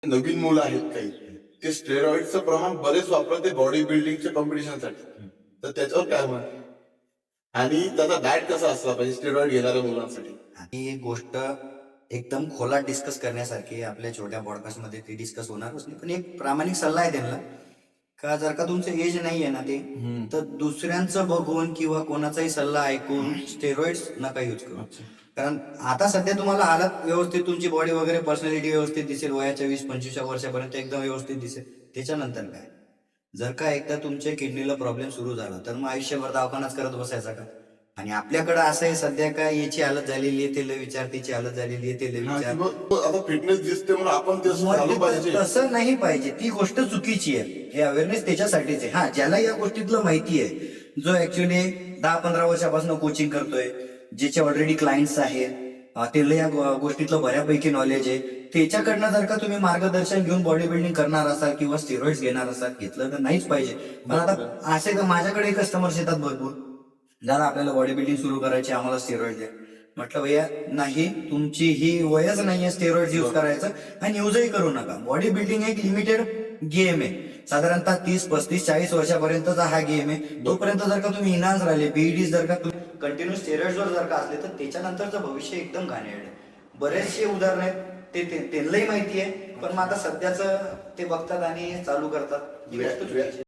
नवीन मुलं आहेत काही ते स्टेरॉइडचं प्रमाण बरेच वापरते बॉडी बिल्डिंगच्या कॉम्पिटिशनसाठी. तर त्याच्यावर काय म्हण आणि त्याचा डाएट कसा असला पाहिजे स्टेरॉइड घेणाऱ्या मुलांसाठी? ही एक गोष्ट एकदम खोलात डिस्कस करण्यासारखी आहे. आपल्या छोट्या पॉडकास्टमध्ये ती डिस्कस होणारच नाही, पण एक प्रामाणिक सल्ला आहे त्यांना का जर का तुमचं एज नाही आहे ना ते, तर दुसऱ्यांचं बघून किंवा कोणाचाही सल्ला ऐकून स्टेरॉइड्स नका यूज करू. कारण आता सध्या तुम्हाला हालत व्यवस्थित, तुमची बॉडी वगैरे पर्सनॅलिटी व्यवस्थित दिसेल, वयाच्या 20-25 वर्षापर्यंत एकदम व्यवस्थित दिसेल. त्याच्यानंतर काय, जर का एकदा तुमच्या किडनीला प्रॉब्लेम सुरू झाला तर मग आयुष्यभर दवाखानाच करत बसायचा का? आणि आपल्याकडे असं आहे सध्या का याची हालत झालेली आहे, ते विचार, त्याची हालत झालेली आहे, ते विचार. आता फिटनेस दिसते म्हणून आपण ते झालं पाहिजे तसं नाही पाहिजे. ती गोष्ट चुकीची आहे. हे अवेअरनेस त्याच्यासाठीच आहे. हा, ज्याला या गोष्टीतलं माहिती आहे, जो ऍक्च्युली 10-15 वर्षापासून कोचिंग करतोय, ज्याचे ऑलरेडी क्लायंट्स आहेत, त्याला या गोष्टीतलं बऱ्यापैकी नॉलेज आहे, त्याच्याकडनं जर का तुम्ही मार्गदर्शन घेऊन बॉडी बिल्डिंग करणार असाल किंवा स्टेरॉइड्स घेणार असाल, घेतलं तर नाहीच पाहिजे. पण आता असे तर माझ्याकडे कस्टमर्स येतात भरपूर, दादा आपल्याला बॉडी बिल्डिंग सुरू करायची, आम्हाला स्टेरॉइड द्या. म्हटलं भैया नाही, तुमची ही वयच नाहीये स्टेरॉइड युज करायचं आणि युजही करू नका. बॉडी बिल्डिंग एक लिमिटेड गेम आहे. साधारणतः 30, 35, 40 वर्षापर्यंतचा हा गेम आहे. तोपर्यंत जर का तुम्ही इनाज राहिले, बीईडी जर का कंटिन्यू स्टेरॉइड्सवर जर का असले, तर त्याच्यानंतरचं भविष्य एकदम घाणेरडं आहे. बरेचसे उदाहरण आहेत, ते त्यांनाही माहिती आहे, पण मग आता सध्याचं ते बघतात आणि चालू करतात.